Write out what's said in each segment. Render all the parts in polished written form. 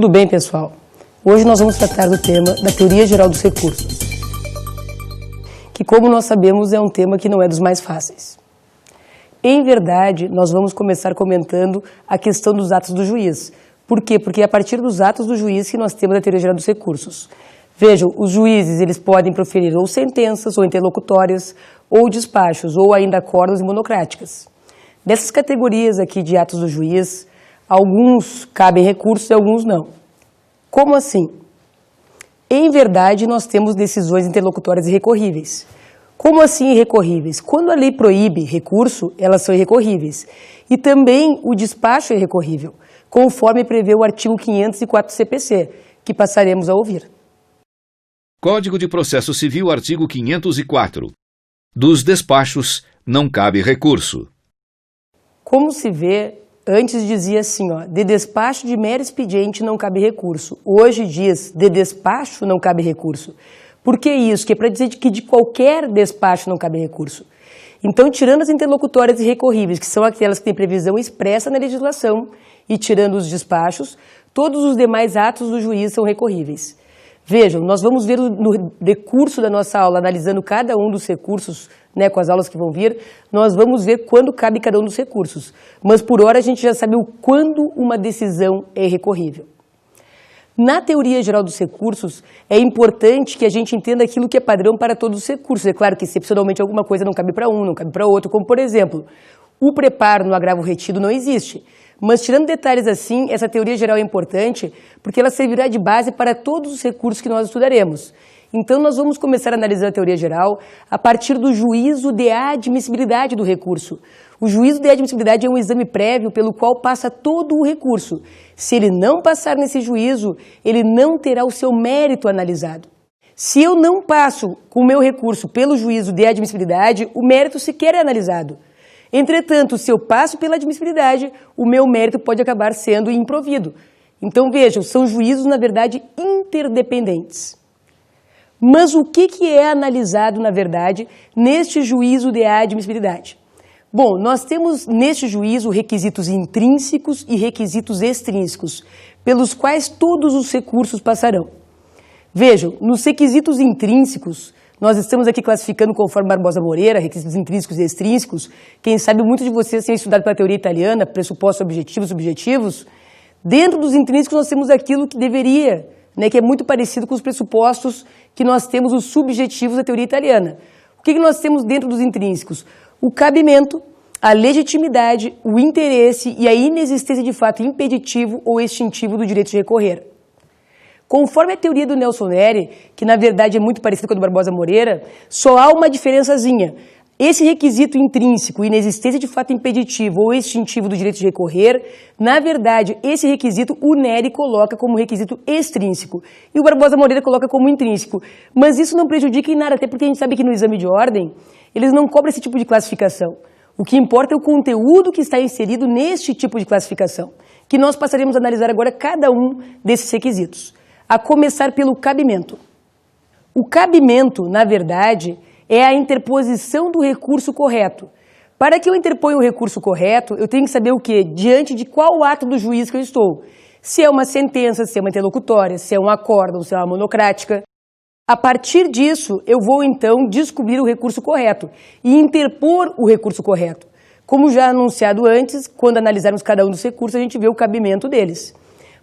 Tudo bem, pessoal? Hoje nós vamos tratar do tema da teoria geral dos recursos, que, como nós sabemos, é um tema que não é dos mais fáceis. Em verdade, nós vamos começar comentando a questão dos atos do juiz. Por quê? Porque é a partir dos atos do juiz que nós temos a teoria geral dos recursos. Vejam, os juízes eles podem proferir ou sentenças, ou interlocutórias, ou despachos, ou ainda acordos e monocráticas. Dessas categorias aqui de atos do juiz, alguns cabem recursos e alguns não. Como assim? Em verdade, nós temos decisões interlocutórias irrecorríveis. Como assim irrecorríveis? Quando a lei proíbe recurso, elas são irrecorríveis. E também o despacho é irrecorrível, conforme prevê o artigo 504 do CPC, que passaremos a ouvir. Código de Processo Civil, artigo 504. Dos despachos não cabe recurso. Como se vê, antes dizia assim, de despacho de mero expediente não cabe recurso. Hoje diz, de despacho não cabe recurso. Por que isso? Que é para dizer que de qualquer despacho não cabe recurso. Então, tirando as interlocutórias irrecorríveis, que são aquelas que têm previsão expressa na legislação, e tirando os despachos, todos os demais atos do juiz são recorríveis. Vejam, nós vamos ver no decurso da nossa aula, analisando cada um dos recursos, com as aulas que vão vir, nós vamos ver quando cabe cada um dos recursos. Mas, por hora, a gente já sabe o quando uma decisão é recorrível. Na teoria geral dos recursos, é importante que a gente entenda aquilo que é padrão para todos os recursos. É claro que, excepcionalmente, alguma coisa não cabe para um, não cabe para outro, como, por exemplo, o preparo no agravo retido não existe. Mas, tirando detalhes assim, essa teoria geral é importante porque ela servirá de base para todos os recursos que nós estudaremos. Então, nós vamos começar a analisar a teoria geral a partir do juízo de admissibilidade do recurso. O juízo de admissibilidade é um exame prévio pelo qual passa todo o recurso. Se ele não passar nesse juízo, ele não terá o seu mérito analisado. Se eu não passo com o meu recurso pelo juízo de admissibilidade, o mérito sequer é analisado. Entretanto, se eu passo pela admissibilidade, o meu mérito pode acabar sendo improvido. Então, vejam, são juízos, na verdade, interdependentes. Mas o que é analisado, na verdade, neste juízo de admissibilidade? Bom, nós temos neste juízo requisitos intrínsecos e requisitos extrínsecos, pelos quais todos os recursos passarão. Vejam, nos requisitos intrínsecos, nós estamos aqui classificando conforme Barbosa Moreira, requisitos intrínsecos e extrínsecos. Quem sabe muitos de vocês têm estudado pela teoria italiana, pressupostos objetivos e subjetivos. Dentro dos intrínsecos nós temos aquilo que deveria, que é muito parecido com os pressupostos que nós temos os subjetivos da teoria italiana. O que nós temos dentro dos intrínsecos? O cabimento, a legitimidade, o interesse e a inexistência de fato impeditivo ou extintivo do direito de recorrer. Conforme a teoria do Nelson Neri, que na verdade é muito parecida com a do Barbosa Moreira, só há uma diferençazinha. Esse requisito intrínseco, inexistência de fato impeditivo ou extintivo do direito de recorrer, na verdade, esse requisito o Neri coloca como requisito extrínseco e o Barbosa Moreira coloca como intrínseco. Mas isso não prejudica em nada, até porque a gente sabe que no exame de ordem eles não cobram esse tipo de classificação. O que importa é o conteúdo que está inserido neste tipo de classificação, que nós passaremos a analisar agora cada um desses requisitos. A começar pelo cabimento. O cabimento, na verdade, é a interposição do recurso correto. Para que eu interponha o recurso correto, eu tenho que saber o quê? Diante de qual ato do juiz que eu estou. Se é uma sentença, se é uma interlocutória, se é um acórdão, se é uma monocrática. A partir disso, eu vou então descobrir o recurso correto e interpor o recurso correto. Como já anunciado antes, quando analisarmos cada um dos recursos, a gente vê o cabimento deles.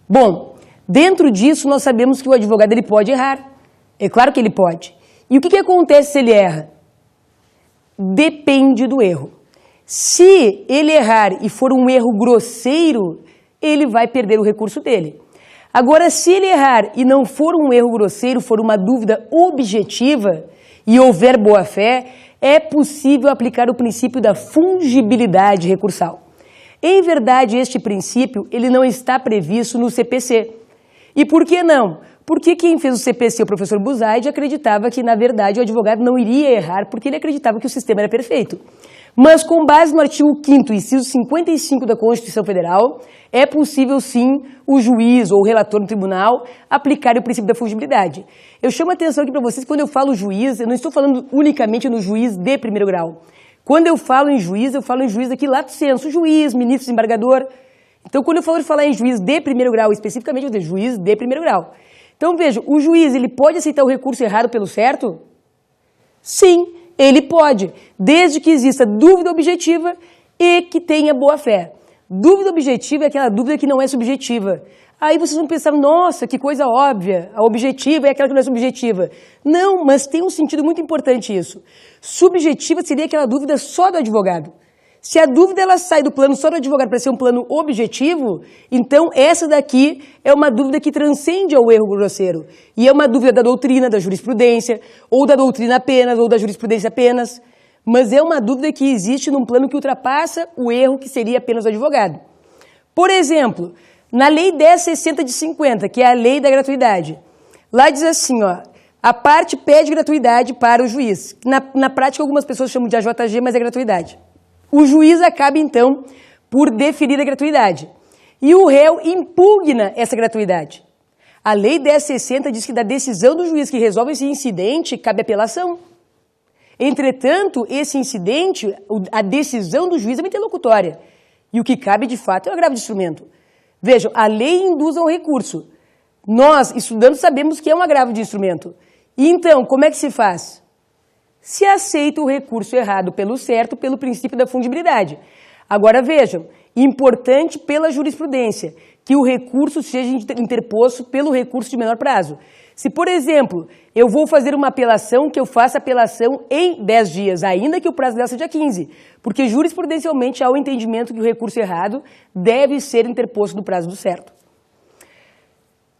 Bom, dentro disso, nós sabemos que o advogado ele pode errar. É claro que ele pode. E o que acontece se ele erra? Depende do erro. Se ele errar e for um erro grosseiro, ele vai perder o recurso dele. Agora, se ele errar e não for um erro grosseiro, for uma dúvida objetiva e houver boa-fé, é possível aplicar o princípio da fungibilidade recursal. Em verdade, este princípio ele não está previsto no CPC. E por que não? Porque quem fez o CPC, o professor Buzaide, acreditava que, na verdade, o advogado não iria errar porque ele acreditava que o sistema era perfeito. Mas, com base no artigo 5º, inciso 55 da Constituição Federal, é possível, sim, o juiz ou o relator no tribunal aplicar o princípio da fungibilidade. Eu chamo a atenção aqui para vocês que quando eu falo juiz, eu não estou falando unicamente no juiz de primeiro grau. Quando eu falo em juiz aqui lato sensu, juiz, ministro, desembargador. Então, quando eu for falar em juiz de primeiro grau, especificamente, eu vou dizer juiz de primeiro grau. Então, veja, o juiz, ele pode aceitar o recurso errado pelo certo? Sim, ele pode, desde que exista dúvida objetiva e que tenha boa-fé. Dúvida objetiva é aquela dúvida que não é subjetiva. Aí vocês vão pensar, nossa, que coisa óbvia, a objetiva é aquela que não é subjetiva. Não, mas tem um sentido muito importante isso. Subjetiva seria aquela dúvida só do advogado. Se a dúvida ela sai do plano só do advogado para ser um plano objetivo, então essa daqui é uma dúvida que transcende ao erro grosseiro. E é uma dúvida da doutrina, da jurisprudência, ou da doutrina apenas, ou da jurisprudência apenas. Mas é uma dúvida que existe num plano que ultrapassa o erro que seria apenas do advogado. Por exemplo, na Lei 10.60 de 50, que é a lei da gratuidade, lá diz assim, ó, a parte pede gratuidade para o juiz. Na prática, algumas pessoas chamam de AJG, mas é gratuidade. O juiz acaba, então, por deferir a gratuidade. E o réu impugna essa gratuidade. A Lei 10.60 diz que da decisão do juiz que resolve esse incidente, cabe apelação. Entretanto, esse incidente, a decisão do juiz é uma interlocutória. E o que cabe, de fato, é o agravo de instrumento. Vejam, a lei induz ao recurso. Nós, estudantes, sabemos que é um agravo de instrumento. E então, como é que se faz? Se aceita o recurso errado pelo certo, pelo princípio da fungibilidade. Agora vejam, importante pela jurisprudência, que o recurso seja interposto pelo recurso de menor prazo. Se, por exemplo, eu vou fazer uma apelação, que eu faça apelação em 10 dias, ainda que o prazo dela seja 15, porque jurisprudencialmente há o entendimento que o recurso errado deve ser interposto no prazo do certo.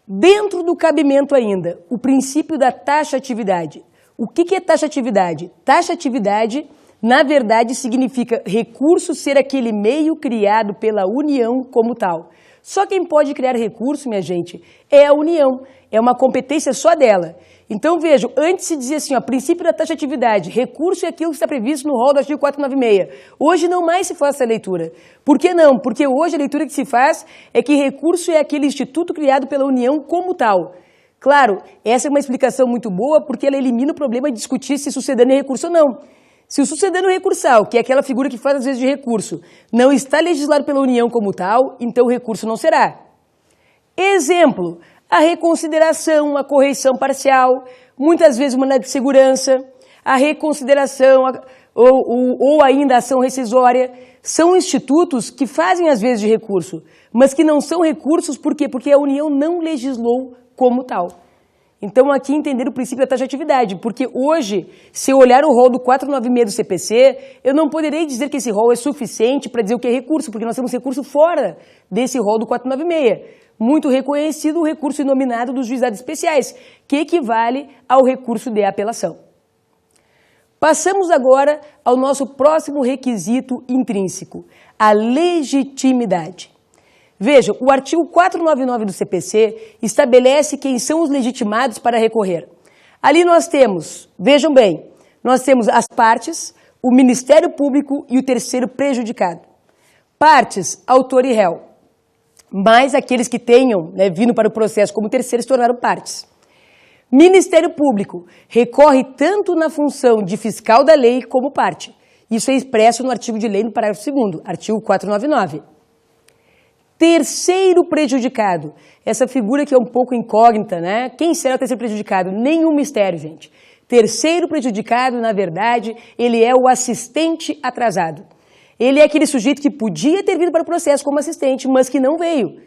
Dentro do cabimento ainda, o princípio da taxatividade. O que é taxatividade? Taxatividade, na verdade, significa recurso ser aquele meio criado pela União como tal. Só quem pode criar recurso, minha gente, é a União. É uma competência só dela. Então, vejam, antes se dizia assim, ó, princípio da taxatividade, recurso é aquilo que está previsto no rol do artigo 496. Hoje não mais se faz essa leitura. Por que não? Porque hoje a leitura que se faz é que recurso é aquele instituto criado pela União como tal. Claro, essa é uma explicação muito boa porque ela elimina o problema de discutir se sucedâneo é recurso ou não. Se o sucedâneo recursal, que é aquela figura que faz às vezes de recurso, não está legislado pela União como tal, então o recurso não será. Exemplo, a reconsideração, a correição parcial, muitas vezes o mandado de segurança, a reconsideração ou ainda a ação rescisória, são institutos que fazem às vezes de recurso, mas que não são recursos por quê? Porque a União não legislou como tal. Então, aqui entender o princípio da taxatividade, porque hoje, se eu olhar o rol do 496 do CPC, eu não poderei dizer que esse rol é suficiente para dizer o que é recurso, porque nós temos recurso fora desse rol do 496. Muito reconhecido o recurso inominado dos juizados especiais, que equivale ao recurso de apelação. Passamos agora ao nosso próximo requisito intrínseco, a legitimidade. Veja, o artigo 499 do CPC estabelece quem são os legitimados para recorrer. Ali nós temos, vejam bem, nós temos as partes, o Ministério Público e o terceiro prejudicado. Partes, autor e réu, mais aqueles que tenham vindo para o processo como terceiros se tornaram partes. Ministério Público recorre tanto na função de fiscal da lei como parte. Isso é expresso no artigo de lei no parágrafo 2º, artigo 499. Terceiro prejudicado, essa figura que é um pouco incógnita, né? Quem será o terceiro prejudicado? Nenhum mistério, gente. Terceiro prejudicado, na verdade, ele é o assistente atrasado. Ele é aquele sujeito que podia ter vindo para o processo como assistente, mas que não veio.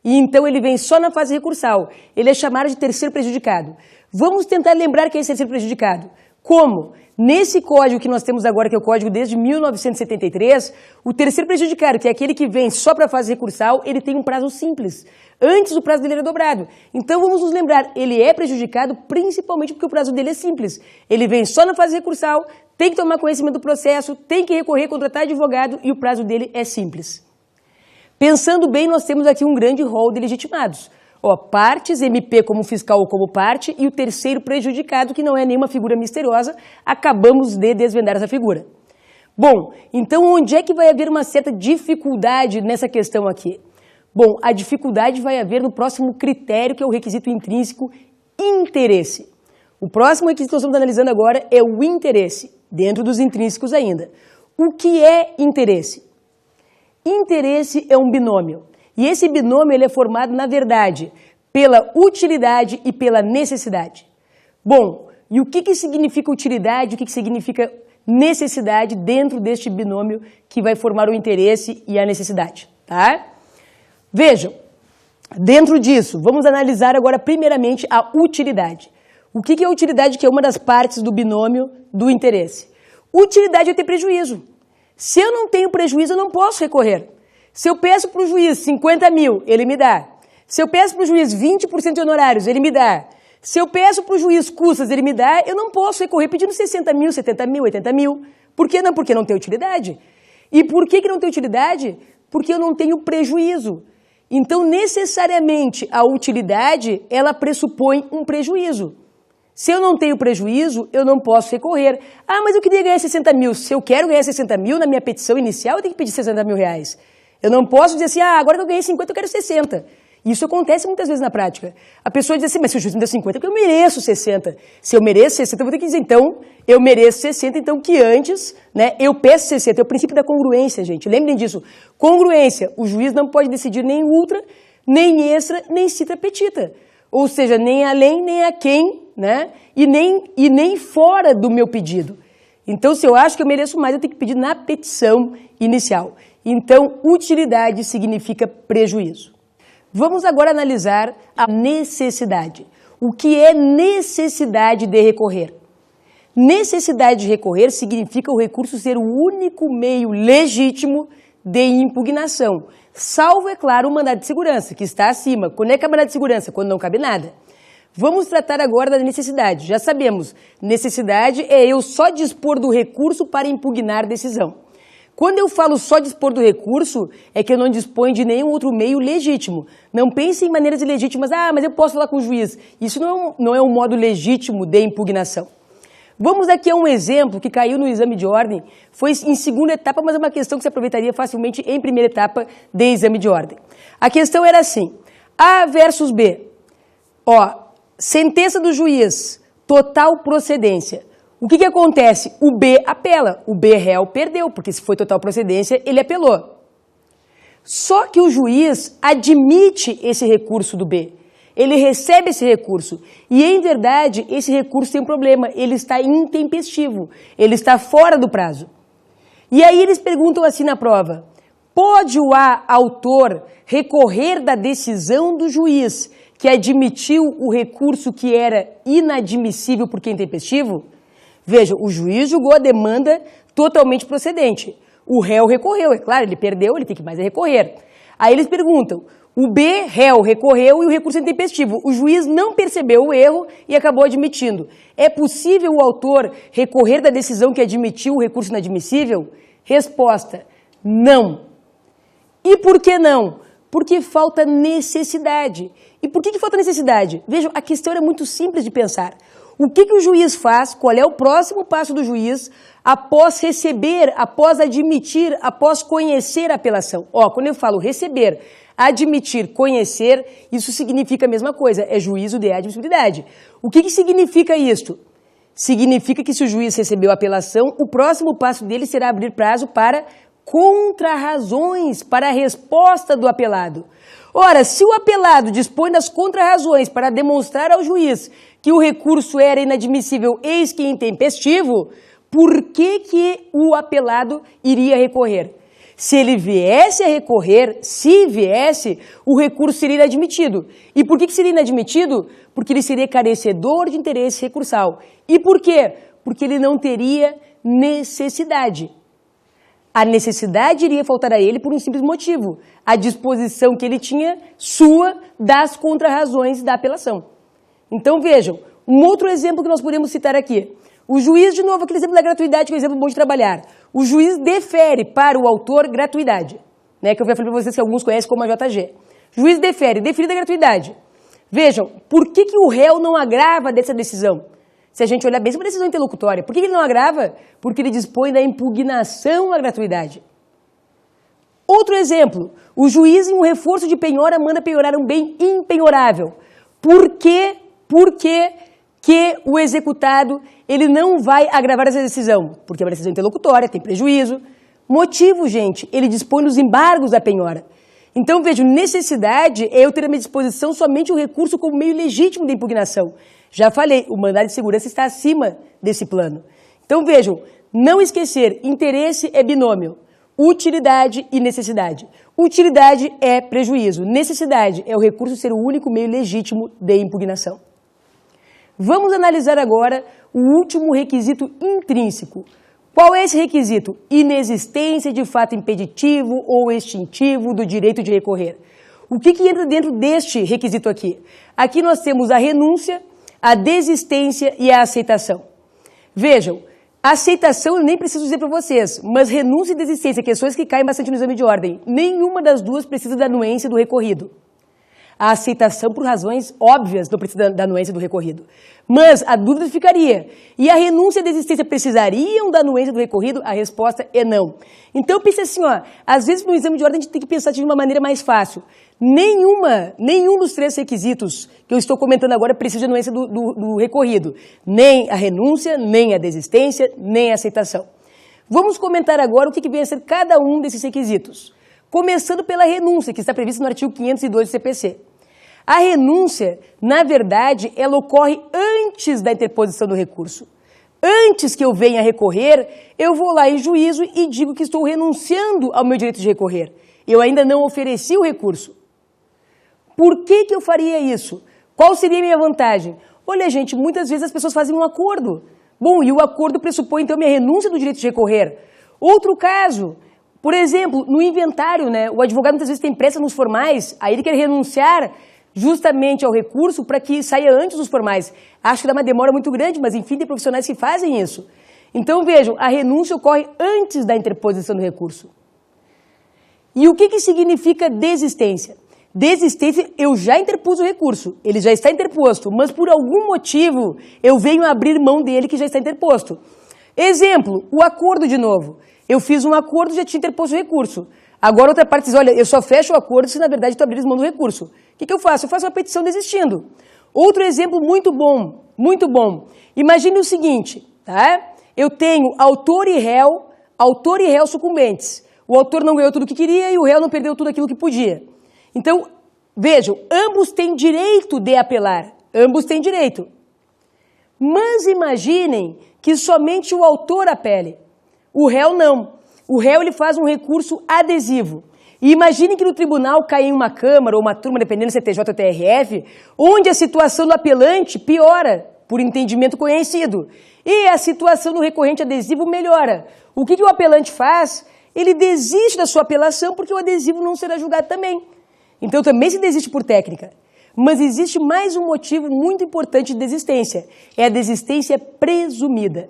E então ele vem só na fase recursal. Ele é chamado de terceiro prejudicado. Vamos tentar lembrar quem é esse terceiro prejudicado. Como? Nesse código que nós temos agora, que é o código desde 1973, o terceiro prejudicado, que é aquele que vem só para a fase recursal, ele tem um prazo simples. Antes o prazo dele era dobrado. Então vamos nos lembrar, ele é prejudicado principalmente porque o prazo dele é simples. Ele vem só na fase recursal, tem que tomar conhecimento do processo, tem que recorrer, contratar advogado e o prazo dele é simples. Pensando bem, nós temos aqui um grande rol de legitimados. Partes, MP como fiscal ou como parte, e o terceiro prejudicado, que não é nenhuma figura misteriosa, acabamos de desvendar essa figura. Bom, então onde é que vai haver uma certa dificuldade nessa questão aqui? Bom, a dificuldade vai haver no próximo critério, que é o requisito intrínseco, interesse. O próximo requisito que nós estamos analisando agora é o interesse, dentro dos intrínsecos ainda. O que é interesse? Interesse é um binômio. E esse binômio ele é formado, na verdade, pela utilidade e pela necessidade. Bom, e o que significa utilidade, o que significa necessidade dentro deste binômio que vai formar o interesse e a necessidade, tá? Vejam, dentro disso, vamos analisar agora primeiramente a utilidade. O que é a utilidade, que é uma das partes do binômio do interesse? Utilidade é ter prejuízo. Se eu não tenho prejuízo, eu não posso recorrer. Se eu peço para o juiz 50 mil, ele me dá. Se eu peço para o juiz 20% de honorários, ele me dá. Se eu peço para o juiz custas, ele me dá, eu não posso recorrer pedindo 60 mil, 70 mil, 80 mil. Por que não? Porque não tem utilidade. E por que não tem utilidade? Porque eu não tenho prejuízo. Então, necessariamente, a utilidade, ela pressupõe um prejuízo. Se eu não tenho prejuízo, eu não posso recorrer. Ah, mas eu queria ganhar 60 mil. Se eu quero ganhar 60 mil na minha petição inicial, eu tenho que pedir 60 mil reais. Eu não posso dizer assim, agora que eu ganhei 50, eu quero 60. Isso acontece muitas vezes na prática. A pessoa diz assim, mas se o juiz me deu 50, é porque eu mereço 60. Se eu mereço 60, eu vou ter que dizer, então, eu mereço 60, então que antes, né, eu peço 60. É o princípio da congruência, gente. Lembrem disso. Congruência. O juiz não pode decidir nem ultra, nem extra, nem citra petita. Ou seja, nem além, nem aquém, né, e nem fora do meu pedido. Então, se eu acho que eu mereço mais, eu tenho que pedir na petição inicial. Então, utilidade significa prejuízo. Vamos agora analisar a necessidade. O que é necessidade de recorrer? Necessidade de recorrer significa o recurso ser o único meio legítimo de impugnação, salvo, é claro, o mandado de segurança, que está acima. Quando é que é mandado de segurança? Quando não cabe nada. Vamos tratar agora da necessidade. Já sabemos, necessidade é eu só dispor do recurso para impugnar decisão. Quando eu falo só dispor do recurso, é que eu não disponho de nenhum outro meio legítimo. Não pense em maneiras ilegítimas, mas eu posso falar com o juiz. Isso não é um modo legítimo de impugnação. Vamos aqui a um exemplo que caiu no exame de ordem, foi em segunda etapa, mas é uma questão que se aproveitaria facilmente em primeira etapa de exame de ordem. A questão era assim, A versus B. Sentença do juiz, total procedência. O que acontece? O B apela, o B réu perdeu, porque se foi total procedência, ele apelou. Só que o juiz admite esse recurso do B, ele recebe esse recurso, e em verdade esse recurso tem um problema, ele está intempestivo, ele está fora do prazo. E aí eles perguntam assim na prova, pode o autor recorrer da decisão do juiz que admitiu o recurso que era inadmissível porque intempestivo? Veja, o juiz julgou a demanda totalmente procedente. O réu recorreu, é claro, ele perdeu, ele tem que mais recorrer. Aí eles perguntam, o B, réu, recorreu e o recurso é intempestivo. O juiz não percebeu o erro e acabou admitindo. É possível o autor recorrer da decisão que admitiu o recurso inadmissível? Resposta, não. E por que não? Porque falta necessidade. E por que falta necessidade? Vejam, a questão era muito simples de pensar. O que o juiz faz, qual é o próximo passo do juiz após receber, após admitir, após conhecer a apelação? Quando eu falo receber, admitir, conhecer, isso significa a mesma coisa, é juízo de admissibilidade. O que significa isto? Significa que se o juiz recebeu a apelação, o próximo passo dele será abrir prazo para contrarrazões, para a resposta do apelado. Ora, se o apelado dispõe das contrarrazões para demonstrar ao juiz que o recurso era inadmissível, eis que intempestivo, por que o apelado iria recorrer? Se ele viesse a recorrer, se viesse, o recurso seria inadmitido. E por que seria inadmitido? Porque ele seria carecedor de interesse recursal. E por quê? Porque ele não teria necessidade. A necessidade iria faltar a ele por um simples motivo, a disposição que ele tinha sua das contrarrazões da apelação. Então vejam, um outro exemplo que nós podemos citar aqui. O juiz, de novo, aquele exemplo da gratuidade, que é um exemplo bom de trabalhar. O juiz defere para o autor gratuidade, né, que eu já falei para vocês que alguns conhecem como a JG. O juiz defere, deferida a gratuidade. Vejam, por que o réu não agrava dessa decisão? Se a gente olhar bem, isso é uma decisão interlocutória. Por que ele não agrava? Porque ele dispõe da impugnação à gratuidade. Outro exemplo, o juiz em um reforço de penhora manda penhorar um bem impenhorável. Por que o executado ele não vai agravar essa decisão? Porque é uma decisão interlocutória, tem prejuízo. Motivo, gente, ele dispõe dos embargos da penhora. Então, vejo, necessidade é eu ter à minha disposição somente o recurso como meio legítimo de impugnação. Já falei, o mandado de segurança está acima desse plano. Então, vejam, não esquecer, interesse é binômio, utilidade e necessidade. Utilidade é prejuízo, necessidade é o recurso ser o único meio legítimo de impugnação. Vamos analisar agora o último requisito intrínseco. Qual é esse requisito? Inexistência de fato impeditivo ou extintivo do direito de recorrer. O que entra dentro deste requisito aqui? Aqui nós temos a renúncia, a desistência e a aceitação. Vejam, a aceitação eu nem preciso dizer para vocês, mas renúncia e desistência, questões que caem bastante no exame de ordem, nenhuma das duas precisa da anuência do recorrido. A aceitação, por razões óbvias, não precisa da anuência do recorrido. Mas a dúvida ficaria. E a renúncia e a desistência precisariam da anuência do recorrido? A resposta é não. Então, pense assim, ó, às vezes no exame de ordem a gente tem que pensar de uma maneira mais fácil. Nenhum dos três requisitos que eu estou comentando agora precisa de anuência do recorrido. Nem a renúncia, nem a desistência, nem a aceitação. Vamos comentar agora o que vem a ser cada um desses requisitos. Começando pela renúncia, que está prevista no artigo 502 do CPC. A renúncia, na verdade, ela ocorre antes da interposição do recurso. Antes que eu venha recorrer, eu vou lá em juízo e digo que estou renunciando ao meu direito de recorrer. Eu ainda não ofereci o recurso. Por que eu faria isso? Qual seria a minha vantagem? Olha, gente, muitas vezes as pessoas fazem um acordo. Bom, e o acordo pressupõe, então, minha renúncia do direito de recorrer. Outro caso, por exemplo, no inventário, né? O advogado muitas vezes tem pressa nos formais, aí ele quer renunciar justamente ao recurso para que saia antes dos formais. Acho que dá uma demora muito grande, mas enfim, tem profissionais que fazem isso. Então vejam, a renúncia ocorre antes da interposição do recurso. E o que significa desistência? Desistência, eu já interpus o recurso, ele já está interposto, mas por algum motivo eu venho abrir mão dele que já está interposto. Exemplo, o acordo de novo. Eu fiz um acordo e já tinha interposto o recurso. Agora outra parte diz, olha, eu só fecho o acordo se na verdade tu abrires mão do recurso. O que eu faço? Eu faço uma petição desistindo. Outro exemplo muito bom, muito bom. Imagine o seguinte, tá? Eu tenho autor e réu sucumbentes. O autor não ganhou tudo o que queria e o réu não perdeu tudo aquilo que podia. Então, vejam, ambos têm direito de apelar, ambos têm direito. Mas imaginem que somente o autor apele, o réu não. O réu ele faz um recurso adesivo. E imagine que no tribunal cai em uma câmara ou uma turma, dependendo se é TJ ou TRF, onde a situação do apelante piora, por entendimento conhecido, e a situação do recorrente adesivo melhora. O que o apelante faz? Ele desiste da sua apelação porque o adesivo não será julgado também. Então também se desiste por técnica. Mas existe mais um motivo muito importante de desistência. É a desistência presumida.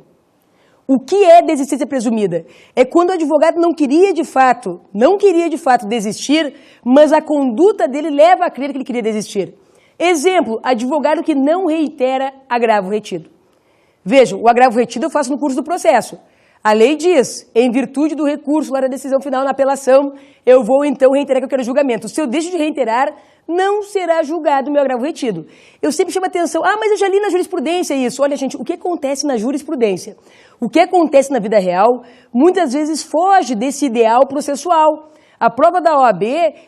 O que é desistência presumida? É quando o advogado não queria de fato desistir, mas a conduta dele leva a crer que ele queria desistir. Exemplo, advogado que não reitera agravo retido. Vejam, o agravo retido eu faço no curso do processo. A lei diz, em virtude do recurso lá da decisão final na apelação, eu vou então reiterar que eu quero julgamento. Se eu deixo de reiterar, não será julgado o meu agravo retido. Eu sempre chamo a atenção, mas eu já li na jurisprudência isso. Olha, gente, o que acontece na jurisprudência? O que acontece na vida real, muitas vezes foge desse ideal processual. A prova da OAB,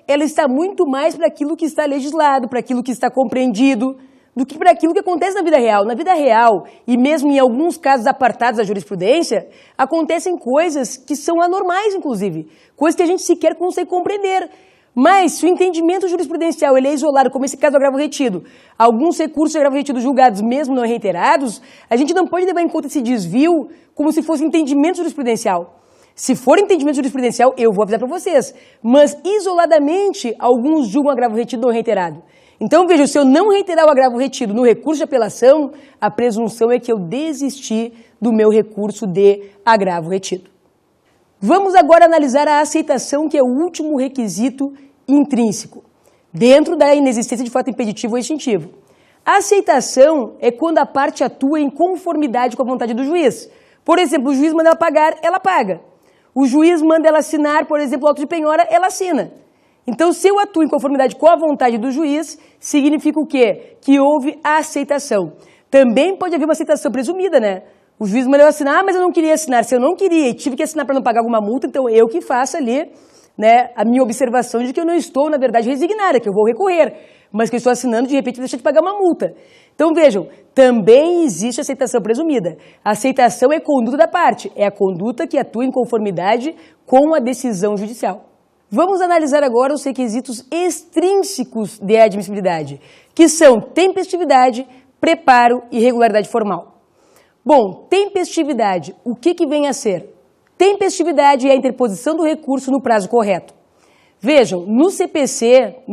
ela está muito mais para aquilo que está legislado, para aquilo que está compreendido, do que para aquilo que acontece na vida real. Na vida real, e mesmo em alguns casos apartados da jurisprudência, acontecem coisas que são anormais, inclusive. Coisas que a gente sequer consegue compreender. Mas, se o entendimento jurisprudencial ele é isolado, como esse caso do agravo retido, alguns recursos de agravo retido julgados mesmo não reiterados, a gente não pode levar em conta esse desvio como se fosse entendimento jurisprudencial. Se for entendimento jurisprudencial, eu vou avisar para vocês. Mas, isoladamente, alguns julgam agravo retido não reiterado. Então, veja, se eu não reiterar o agravo retido no recurso de apelação, a presunção é que eu desisti do meu recurso de agravo retido. Vamos agora analisar a aceitação, que é o último requisito intrínseco, dentro da inexistência de fato impeditivo ou extintivo. A aceitação é quando a parte atua em conformidade com a vontade do juiz. Por exemplo, o juiz manda ela pagar, ela paga. O juiz manda ela assinar, por exemplo, o auto de penhora, ela assina. Então, se eu atuo em conformidade com a vontade do juiz, significa o quê? Que houve a aceitação. Também pode haver uma aceitação presumida, né? O juiz mandou assinar, mas eu não queria assinar. Se eu não queria e tive que assinar para não pagar alguma multa, então eu que faço ali, né, a minha observação de que eu não estou, na verdade, resignada, que eu vou recorrer, mas que eu estou assinando, de repente, deixar de pagar uma multa. Então, vejam, também existe aceitação presumida. A aceitação é conduta da parte, é a conduta que atua em conformidade com a decisão judicial. Vamos analisar agora os requisitos extrínsecos de admissibilidade, que são tempestividade, preparo e regularidade formal. Bom, tempestividade, o que vem a ser? Tempestividade é a interposição do recurso no prazo correto. Vejam, no CPC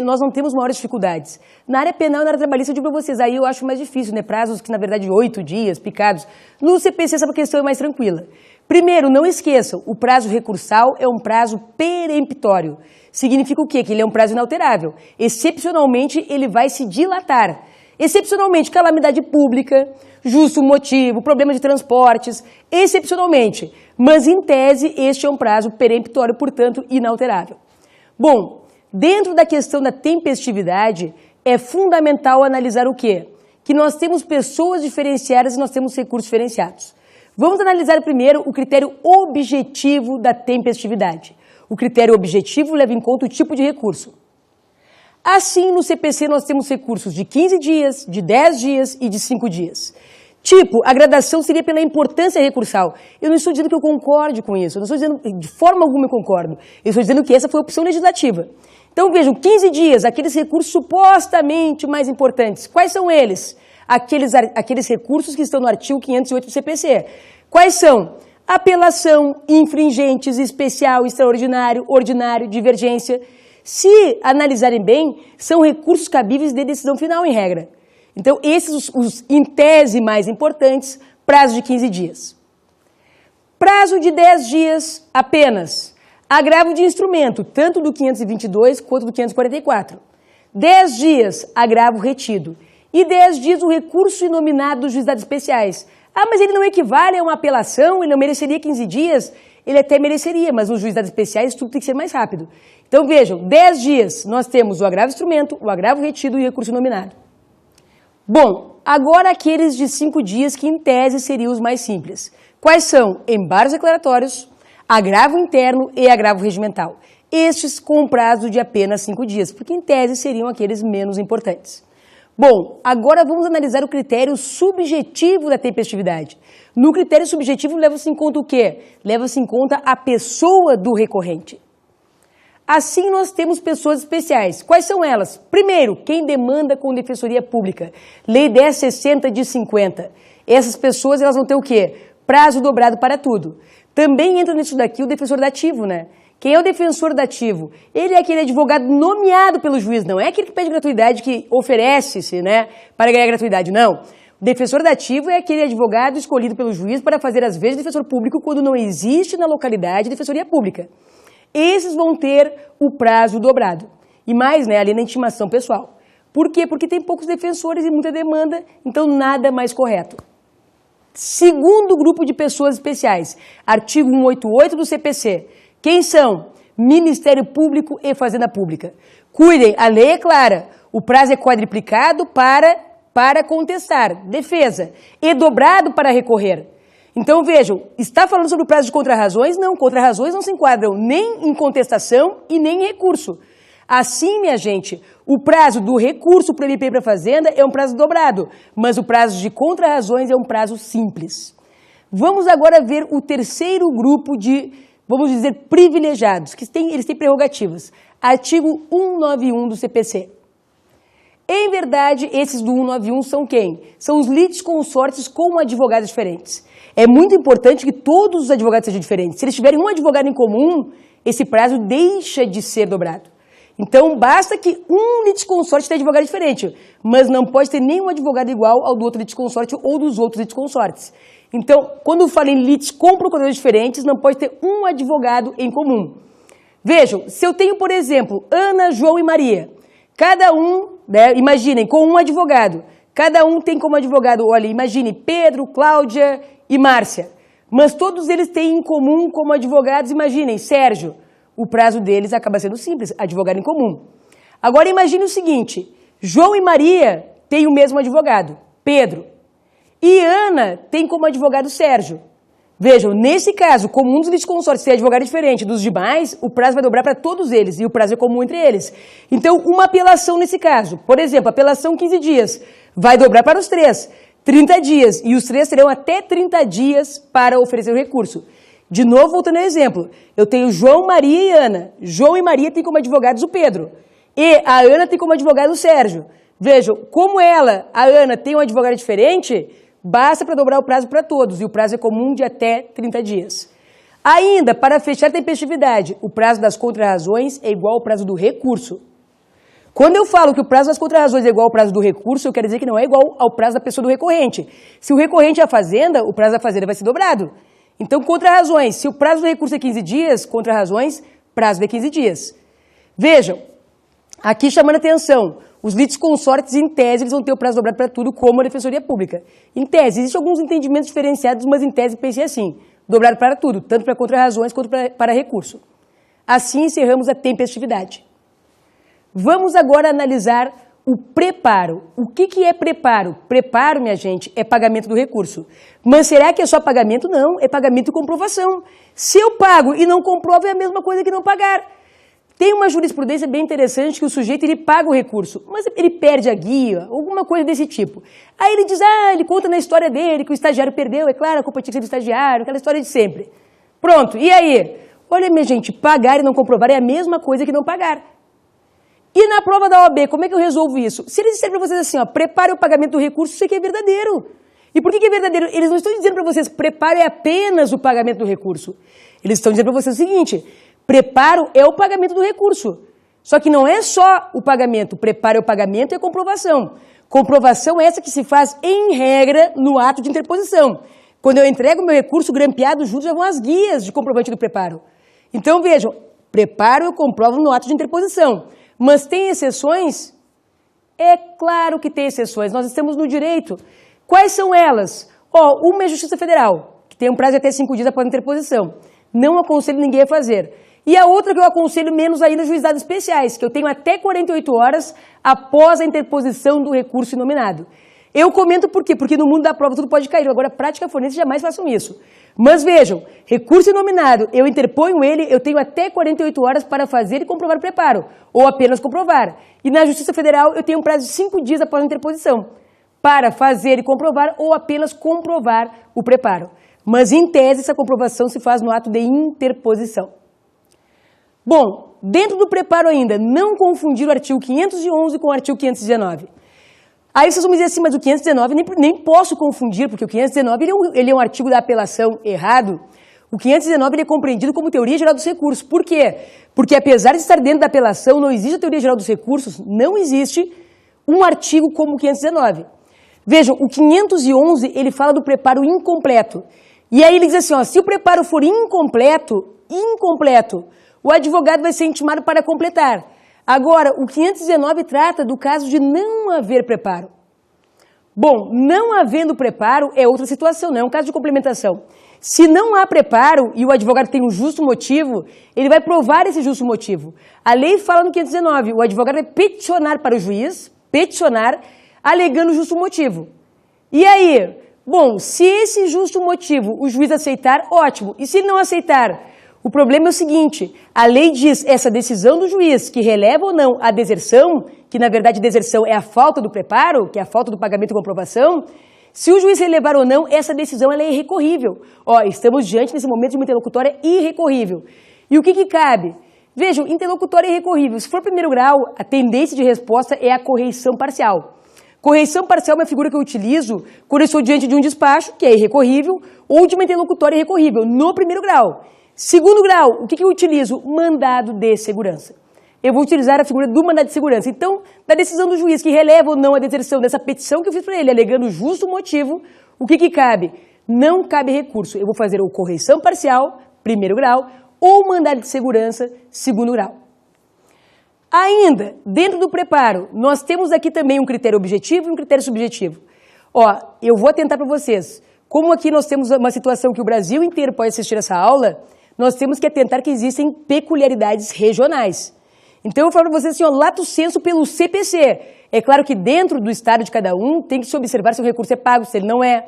nós não temos maiores dificuldades. Na área penal e na área trabalhista, eu digo para vocês, aí eu acho mais difícil, né? Prazos que, na verdade, 8 dias, picados. No CPC, essa questão é mais tranquila. Primeiro, não esqueçam, o prazo recursal é um prazo peremptório. Significa o quê? Que ele é um prazo inalterável. Excepcionalmente, ele vai se dilatar. Excepcionalmente, calamidade pública, justo motivo, problema de transportes, excepcionalmente. Mas, em tese, este é um prazo peremptório, portanto, inalterável. Bom, dentro da questão da tempestividade, é fundamental analisar o quê? Que nós temos pessoas diferenciadas e nós temos recursos diferenciados. Vamos analisar primeiro o critério objetivo da tempestividade. O critério objetivo leva em conta o tipo de recurso. Assim, no CPC nós temos recursos de 15 dias, de 10 dias e de 5 dias. Tipo, a gradação seria pela importância recursal. Eu não estou dizendo que eu concorde com isso, eu não estou dizendo de forma alguma eu concordo. Eu estou dizendo que essa foi a opção legislativa. Então vejam, 15 dias, aqueles recursos supostamente mais importantes. Quais são eles? Aqueles recursos que estão no artigo 508 do CPC. Quais são? Apelação, infringentes, especial, extraordinário, ordinário, divergência. Se analisarem bem, são recursos cabíveis de decisão final, em regra. Então, esses os em tese mais importantes, prazo de 15 dias. Prazo de 10 dias apenas. Agravo de instrumento, tanto do 522 quanto do 544. 10 dias, agravo retido. E 10 dias, o recurso inominado dos juizados especiais. Ah, mas ele não equivale a uma apelação, ele não mereceria 15 dias? Ele até mereceria, mas nos juizados especiais tudo tem que ser mais rápido. Então vejam, 10 dias nós temos o agravo instrumento, o agravo retido e o recurso nominado. Bom, agora aqueles de 5 dias que em tese seriam os mais simples. Quais são? Embargos declaratórios, agravo interno e agravo regimental. Estes com prazo de apenas 5 dias, porque em tese seriam aqueles menos importantes. Bom, agora vamos analisar o critério subjetivo da tempestividade. No critério subjetivo leva-se em conta o quê? Leva-se em conta a pessoa do recorrente. Assim, nós temos pessoas especiais. Quais são elas? Primeiro, quem demanda com defensoria pública. Lei 1060 de 50. Essas pessoas elas vão ter o quê? Prazo dobrado para tudo. Também entra nisso daqui o defensor dativo, né? Quem é o defensor dativo? Ele é aquele advogado nomeado pelo juiz, não é aquele que pede gratuidade, que oferece-se, né, para ganhar gratuidade, não. O defensor dativo é aquele advogado escolhido pelo juiz para fazer as vezes de defensor público quando não existe na localidade defensoria pública. Esses vão ter o prazo dobrado. E mais, né, ali na intimação pessoal. Por quê? Porque tem poucos defensores e muita demanda, então nada mais correto. Segundo grupo de pessoas especiais, artigo 188 do CPC. Quem são? Ministério Público e Fazenda Pública. Cuidem, a lei é clara. O prazo é quadriplicado para contestar, defesa, e dobrado para recorrer. Então vejam, está falando sobre o prazo de contrarrazões? Não, contrarrazões não se enquadram nem em contestação e nem em recurso. Assim, minha gente, o prazo do recurso para o MP e para a Fazenda é um prazo dobrado, mas o prazo de contrarrazões é um prazo simples. Vamos agora ver o terceiro grupo de, vamos dizer, privilegiados, que eles têm prerrogativas. Artigo 191 do CPC. Em verdade, esses do 191 são quem? São os litisconsortes com advogados diferentes. É muito importante que todos os advogados sejam diferentes. Se eles tiverem um advogado em comum, esse prazo deixa de ser dobrado. Então, basta que um litisconsorte tenha advogado diferente, mas não pode ter nenhum advogado igual ao do outro litisconsorte ou dos outros litisconsortes. Então, quando eu falo em litis com procuradores diferentes, não pode ter um advogado em comum. Vejam, se eu tenho, por exemplo, Ana, João e Maria, cada um, né, imaginem, com um advogado, cada um tem como advogado, olha, imagine Pedro, Cláudia e Márcia, mas todos eles têm em comum como advogados, imaginem, Sérgio, o prazo deles acaba sendo simples, advogado em comum. Agora imagine o seguinte, João e Maria têm o mesmo advogado, Pedro, e Ana tem como advogado Sérgio. Vejam, nesse caso, como um dos litisconsórcios tem advogado diferente dos demais, o prazo vai dobrar para todos eles, e o prazo é comum entre eles. Então, uma apelação nesse caso, por exemplo, apelação 15 dias, vai dobrar para os 3, 30 dias, e os 3 terão até 30 dias para oferecer o recurso. De novo, voltando ao exemplo, eu tenho João, Maria e Ana. João e Maria têm como advogados o Pedro, e a Ana tem como advogado o Sérgio. Vejam, como a Ana, tem um advogado diferente, basta para dobrar o prazo para todos, e o prazo é comum de até 30 dias. Ainda, para fechar a tempestividade, o prazo das contrarrazões é igual ao prazo do recurso. Quando eu falo que o prazo das contrarrazões é igual ao prazo do recurso, eu quero dizer que não é igual ao prazo da pessoa do recorrente. Se o recorrente é a fazenda, o prazo da fazenda vai ser dobrado. Então, contrarrazões, se o prazo do recurso é 15 dias, contrarrazões, prazo é 15 dias. Vejam, aqui chamando a atenção, os litisconsortes, em tese, eles vão ter o prazo dobrado para tudo, como a Defensoria Pública. Em tese, existem alguns entendimentos diferenciados, mas em tese pensei assim, dobrado para tudo, tanto para contrarrazões quanto para recurso. Assim encerramos a tempestividade. Vamos agora analisar o preparo. O que é preparo? Preparo, minha gente, é pagamento do recurso. Mas será que é só pagamento? Não, é pagamento e comprovação. Se eu pago e não comprovo, é a mesma coisa que não pagar. Tem uma jurisprudência bem interessante que o sujeito ele paga o recurso, mas ele perde a guia, alguma coisa desse tipo. Aí ele diz, ele conta na história dele que o estagiário perdeu, é claro, a culpa tinha que ser do estagiário, aquela história de sempre. Pronto, e aí? Olha, minha gente, pagar e não comprovar é a mesma coisa que não pagar. E na prova da OAB, como é que eu resolvo isso? Se eles disserem para vocês assim, prepare o pagamento do recurso, isso aqui é verdadeiro. E por que é verdadeiro? Eles não estão dizendo para vocês, prepare apenas o pagamento do recurso. Eles estão dizendo para vocês o seguinte, preparo é o pagamento do recurso. Só que não é só o pagamento, preparo é o pagamento e a comprovação. Comprovação é essa que se faz, em regra, no ato de interposição. Quando eu entrego o meu recurso grampeado junto, já vão as guias de comprovante do preparo. Então, vejam, preparo eu comprovo no ato de interposição. Mas tem exceções? É claro que tem exceções, nós estamos no direito. Quais são elas? Uma é a Justiça Federal, que tem um prazo de até 5 dias após a interposição. Não aconselho ninguém a fazer. E a outra que eu aconselho menos ainda, juizados especiais, que eu tenho até 48 horas após a interposição do recurso inominado. Eu comento por quê? Porque no mundo da prova tudo pode cair. Agora, prática forense, jamais façam isso. Mas vejam, recurso inominado, eu interponho ele, eu tenho até 48 horas para fazer e comprovar o preparo, ou apenas comprovar. E na Justiça Federal, eu tenho um prazo de 5 dias após a interposição, para fazer e comprovar, ou apenas comprovar o preparo. Mas, em tese, essa comprovação se faz no ato de interposição. Bom, dentro do preparo ainda, não confundir o artigo 511 com o artigo 519. Aí vocês vão me dizer assim, mas o 519 nem posso confundir, porque o 519 ele é um artigo da apelação errado. O 519 ele é compreendido como teoria geral dos recursos. Por quê? Porque apesar de estar dentro da apelação, não existe a teoria geral dos recursos, não existe um artigo como o 519. Vejam, o 511 ele fala do preparo incompleto. E aí ele diz assim, se o preparo for incompleto, o advogado vai ser intimado para completar. Agora, o 519 trata do caso de não haver preparo. Bom, não havendo preparo é outra situação, não é um caso de complementação. Se não há preparo e o advogado tem um justo motivo, ele vai provar esse justo motivo. A lei fala no 519, o advogado vai peticionar para o juiz, alegando justo motivo. E aí, bom, se esse justo motivo o juiz aceitar, ótimo. E se ele não aceitar? O problema é o seguinte, a lei diz essa decisão do juiz que releva ou não a deserção, que na verdade deserção é a falta do preparo, que é a falta do pagamento e comprovação, se o juiz relevar ou não, essa decisão ela é irrecorrível. Estamos diante nesse momento de uma interlocutória irrecorrível. E o que cabe? Vejam, interlocutória irrecorrível. Se for primeiro grau, a tendência de resposta é a correição parcial. Correição parcial é uma figura que eu utilizo quando eu estou diante de um despacho, que é irrecorrível, ou de uma interlocutória irrecorrível, no primeiro grau. Segundo grau, o que eu utilizo? Mandado de segurança. Eu vou utilizar a figura do mandado de segurança. Então, da decisão do juiz que releva ou não a deserção dessa petição que eu fiz para ele, alegando justo motivo, o que cabe? Não cabe recurso. Eu vou fazer ou correição parcial, primeiro grau, ou mandado de segurança, segundo grau. Ainda, dentro do preparo, nós temos aqui também um critério objetivo e um critério subjetivo. Eu vou atentar para vocês. Como aqui nós temos uma situação que o Brasil inteiro pode assistir essa aula, nós temos que atentar que existem peculiaridades regionais. Então eu vou falar para vocês assim, lato sensu pelo CPC. É claro que dentro do estado de cada um tem que se observar se o recurso é pago, se ele não é.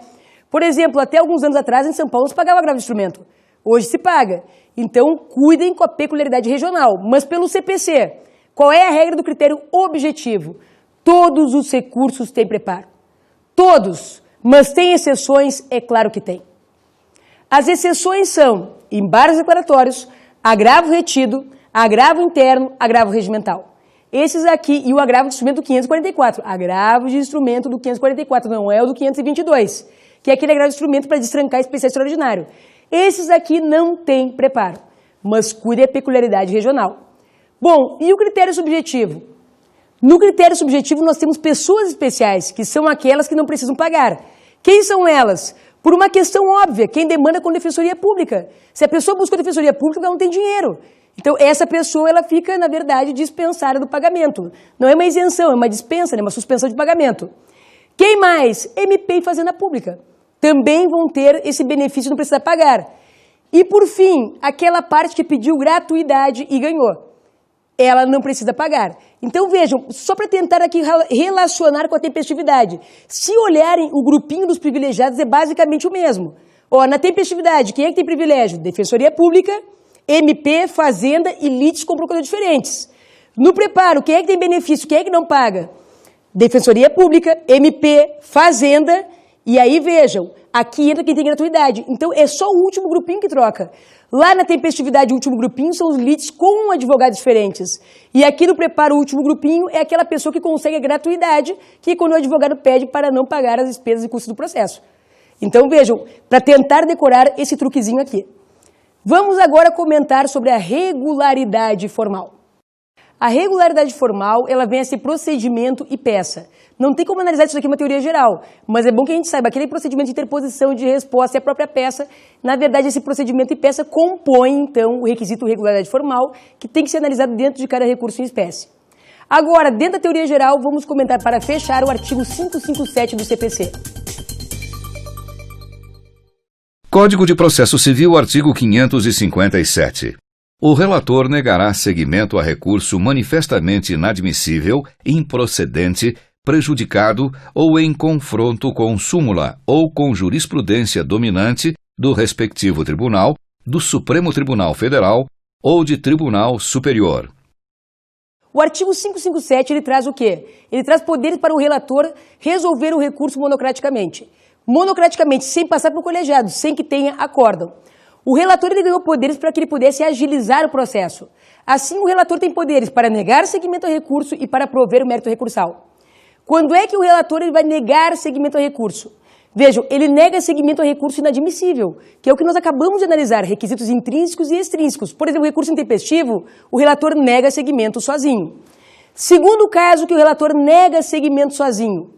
Por exemplo, até alguns anos atrás, em São Paulo, não se pagava agravo de instrumento. Hoje se paga. Então, cuidem com a peculiaridade regional. Mas pelo CPC, qual é a regra do critério objetivo? Todos os recursos têm preparo. Todos. Mas tem exceções? É claro que tem. As exceções são embargos declaratórios, agravo retido, agravo interno, agravo regimental. Esses aqui, e o agravo de instrumento do 544. Agravo de instrumento do 544, não é o do 522, que é aquele agravo de instrumento para destrancar especial extraordinário. Esses aqui não têm preparo, mas cuide da peculiaridade regional. Bom, e o critério subjetivo? No critério subjetivo nós temos pessoas especiais, que são aquelas que não precisam pagar. Quem são elas? Por uma questão óbvia, quem demanda com defensoria pública. Se a pessoa busca defensoria pública, ela não tem dinheiro. Então, essa pessoa, ela fica, na verdade, dispensada do pagamento. Não é uma isenção, é uma dispensa, né? Uma suspensão de pagamento. Quem mais? MP e Fazenda Pública. Também vão ter esse benefício, não precisa pagar. E, por fim, aquela parte que pediu gratuidade e ganhou. Ela não precisa pagar. Então, vejam, só para tentar aqui relacionar com a tempestividade. Se olharem, o grupinho dos privilegiados é basicamente o mesmo. Ó, na tempestividade, quem é que tem privilégio? Defensoria Pública, MP, Fazenda e litígios com procurador diferentes. No preparo, quem é que tem benefício? Quem é que não paga? Defensoria Pública, MP, Fazenda, e aí vejam, aqui entra quem tem gratuidade. Então é só o último grupinho que troca. Lá na tempestividade, o último grupinho são os litígios com advogados diferentes. E aqui no preparo, o último grupinho é aquela pessoa que consegue a gratuidade, que é quando o advogado pede para não pagar as despesas e custos do processo. Então vejam, para tentar decorar esse truquezinho aqui. Vamos agora comentar sobre a regularidade formal. A regularidade formal, ela vem a ser procedimento e peça. Não tem como analisar isso aqui em uma teoria geral, mas é bom que a gente saiba, aquele procedimento de interposição de resposta e a própria peça, na verdade esse procedimento e peça compõem, então, o requisito regularidade formal, que tem que ser analisado dentro de cada recurso em espécie. Agora, dentro da teoria geral, vamos comentar para fechar o artigo 557 do CPC. Código de Processo Civil, artigo 557. O relator negará seguimento a recurso manifestamente inadmissível, improcedente, prejudicado ou em confronto com súmula ou com jurisprudência dominante do respectivo tribunal, do Supremo Tribunal Federal ou de Tribunal Superior. O artigo 557, ele traz o quê? Ele traz poderes para o relator resolver o recurso monocraticamente. Monocraticamente, sem passar por colegiado, sem que tenha acórdão. O relator ele ganhou poderes para que ele pudesse agilizar o processo. Assim, o relator tem poderes para negar seguimento ao recurso e para prover o mérito recursal. Quando é que o relator ele vai negar seguimento ao recurso? Vejam, ele nega seguimento ao recurso inadmissível, que é o que nós acabamos de analisar, requisitos intrínsecos e extrínsecos. Por exemplo, o recurso intempestivo, o relator nega seguimento sozinho. Segundo caso que o relator nega seguimento sozinho,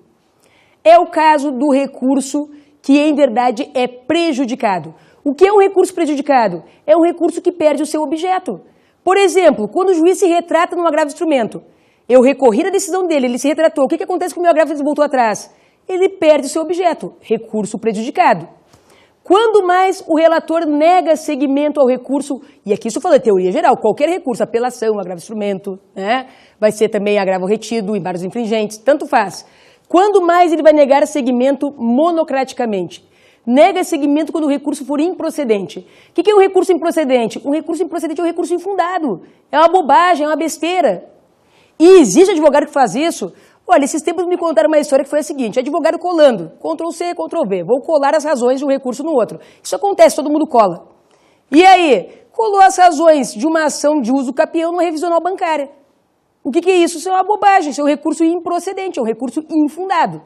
é o caso do recurso que, em verdade, é prejudicado. O que é um recurso prejudicado? É um recurso que perde o seu objeto. Por exemplo, quando o juiz se retrata num agravo de instrumento, eu recorri da decisão dele, ele se retratou, o que acontece com o meu agravo se ele voltou atrás? Ele perde o seu objeto, recurso prejudicado. Quando mais o relator nega seguimento ao recurso, e aqui isso fala de teoria geral, qualquer recurso, apelação, agravo de instrumento, né? Vai ser também agravo retido, embargos infringentes, tanto faz. Quando mais ele vai negar seguimento monocraticamente? Nega seguimento quando o recurso for improcedente. O que é um recurso improcedente? Um recurso improcedente é um recurso infundado. É uma bobagem, é uma besteira. E existe advogado que faz isso. Olha, esses tempos me contaram uma história que foi a seguinte, advogado colando, Ctrl+C, Ctrl+V, vou colar as razões de um recurso no outro. Isso acontece, todo mundo cola. E aí, colou as razões de uma ação de uso capião numa revisional bancária. O que é isso? Isso é uma bobagem, isso é um recurso improcedente, é um recurso infundado.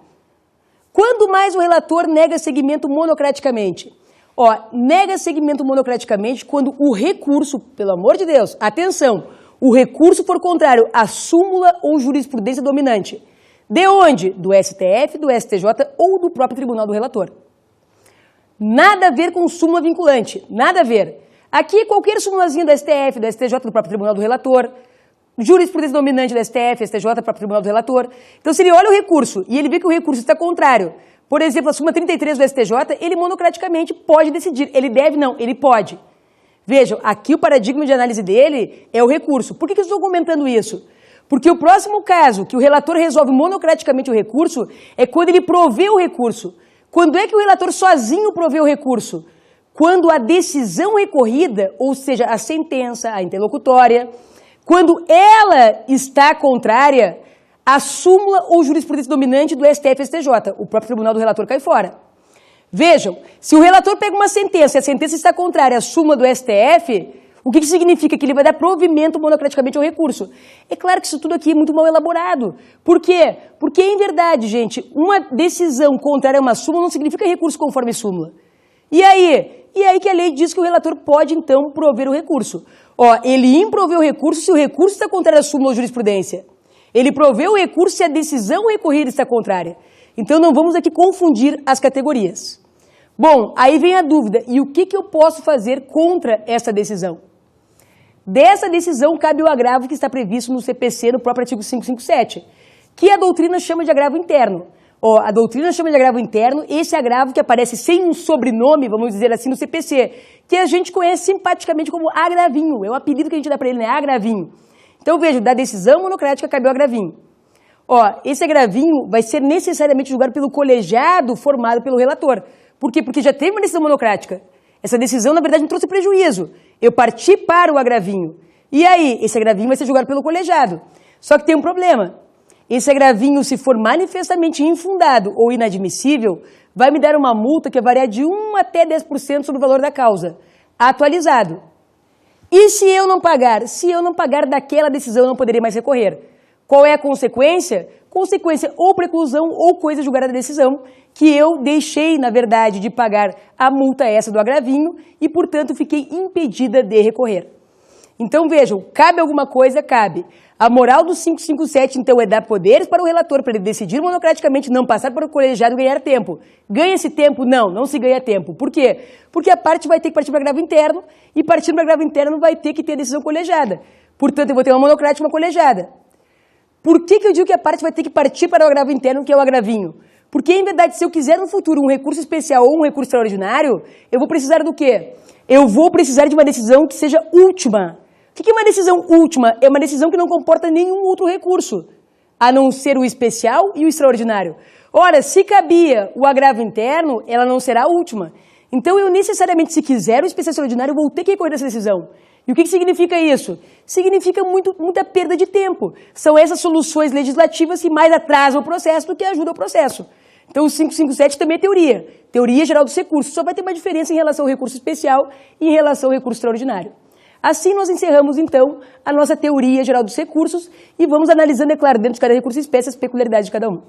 Quando mais o relator nega seguimento monocraticamente? Ó, nega seguimento monocraticamente quando o recurso, pelo amor de Deus, atenção, o recurso for contrário à súmula ou jurisprudência dominante. De onde? Do STF, do STJ ou do próprio tribunal do relator. Nada a ver com súmula vinculante, nada a ver. Aqui qualquer súmulazinha do STF, do STJ, do próprio tribunal do relator, jurisprudência dominante do STF, STJ, próprio tribunal do relator. Então, se ele olha o recurso e ele vê que o recurso está contrário, por exemplo, a súmula 33 do STJ, ele monocraticamente pode decidir. Ele deve? Não, ele pode. Vejam, aqui o paradigma de análise dele é o recurso. Por que eu estou comentando isso? Porque o próximo caso que o relator resolve monocraticamente o recurso é quando ele provê o recurso. Quando é que o relator sozinho provê o recurso? Quando a decisão recorrida, ou seja, a sentença, a interlocutória, quando ela está contrária à súmula ou jurisprudência dominante do STF-STJ, o próprio tribunal do relator cai fora. Vejam, se o relator pega uma sentença e a sentença está contrária à súmula do STF, o que significa? Que ele vai dar provimento monocraticamente ao recurso. É claro que isso tudo aqui é muito mal elaborado. Por quê? Porque, em verdade, gente, uma decisão contrária a uma súmula não significa recurso conforme súmula. E aí? E aí que a lei diz que o relator pode, então, prover o recurso. Ó, ele improveu o recurso se o recurso está contrário à súmula ou jurisprudência. Ele proveu o recurso se a decisão recorrida está contrária. Então, não vamos aqui confundir as categorias. Bom, aí vem a dúvida. E o que eu posso fazer contra essa decisão? Dessa decisão cabe o agravo que está previsto no CPC, no próprio artigo 557, que a doutrina chama de agravo interno. Ó, a doutrina chama de agravo interno esse agravo que aparece sem um sobrenome, vamos dizer assim, no CPC, que a gente conhece simpaticamente como agravinho. É o apelido que a gente dá para ele, né? Agravinho. Então, veja, da decisão monocrática cabe o agravinho. Ó, esse agravinho vai ser necessariamente julgado pelo colegiado formado pelo relator. Por quê? Porque já teve uma decisão monocrática. Essa decisão, na verdade, me trouxe prejuízo. Eu parti para o agravinho. E aí, esse agravinho vai ser julgado pelo colegiado. Só que tem um problema. Esse agravinho, se for manifestamente infundado ou inadmissível, vai me dar uma multa que varia de 1 até 10% sobre o valor da causa, atualizado. E se eu não pagar? Se eu não pagar daquela decisão, eu não poderia mais recorrer. Qual é a consequência? Consequência ou preclusão ou coisa julgada da decisão, que eu deixei, na verdade, de pagar a multa essa do agravinho e, portanto, fiquei impedida de recorrer. Então, vejam, cabe alguma coisa? Cabe. A moral do 557, então, é dar poderes para o relator, para ele decidir monocraticamente, não passar para o colegiado e ganhar tempo. Ganha-se tempo? Não, não se ganha tempo. Por quê? Porque a parte vai ter que partir para agravo interno e, partindo para agravo interno, vai ter que ter decisão colegiada. Portanto, eu vou ter uma monocrática e uma colegiada. Por que eu digo que a parte vai ter que partir para o agravo interno, que é o agravinho? Porque, em verdade, se eu quiser no futuro um recurso especial ou um recurso extraordinário, eu vou precisar do quê? Eu vou precisar de uma decisão que seja última. O que é uma decisão última? É uma decisão que não comporta nenhum outro recurso, a não ser o especial e o extraordinário. Ora, se cabia o agravo interno, ela não será a última. Então, eu necessariamente, se quiser o especial extraordinário, vou ter que recorrer dessa decisão. E o que significa isso? Significa muita perda de tempo. São essas soluções legislativas que mais atrasam o processo do que ajudam o processo. Então, o 557 também é teoria. Teoria geral dos recursos. Só vai ter uma diferença em relação ao recurso especial e em relação ao recurso extraordinário. Assim, nós encerramos, então, a nossa teoria geral dos recursos e vamos analisando, é claro, dentro de cada recurso espécie, as peculiaridades de cada um.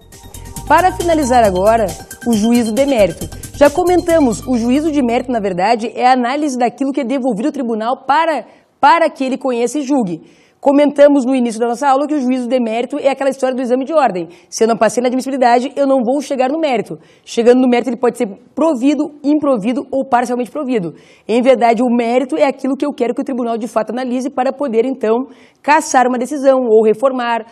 Para finalizar agora, o juízo de mérito. Já comentamos, o juízo de mérito, na verdade, é a análise daquilo que é devolvido ao tribunal para que ele conheça e julgue. Comentamos no início da nossa aula que o juízo de mérito é aquela história do exame de ordem. Se eu não passei na admissibilidade, eu não vou chegar no mérito. Chegando no mérito, ele pode ser provido, improvido ou parcialmente provido. Em verdade, o mérito é aquilo que eu quero que o tribunal de fato analise para poder, então, cassar uma decisão, ou reformar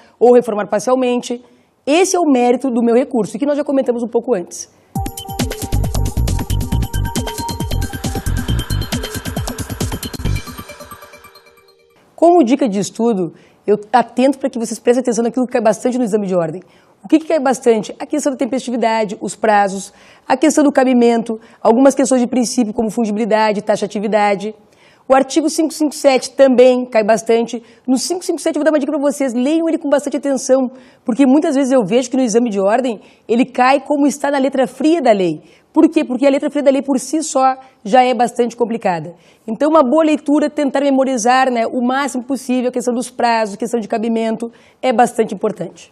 parcialmente. Esse é o mérito do meu recurso, que nós já comentamos um pouco antes. Como dica de estudo, eu atento para que vocês prestem atenção naquilo que cai bastante no exame de ordem. O que cai bastante? A questão da tempestividade, os prazos, a questão do cabimento, algumas questões de princípio como fungibilidade, taxatividade. O artigo 557 também cai bastante. No 557 eu vou dar uma dica para vocês, leiam ele com bastante atenção, porque muitas vezes eu vejo que no exame de ordem ele cai como está na letra fria da lei. Por quê? Porque a letra fria da lei por si só já é bastante complicada. Então, uma boa leitura, tentar memorizar, o máximo possível a questão dos prazos, a questão de cabimento, é bastante importante.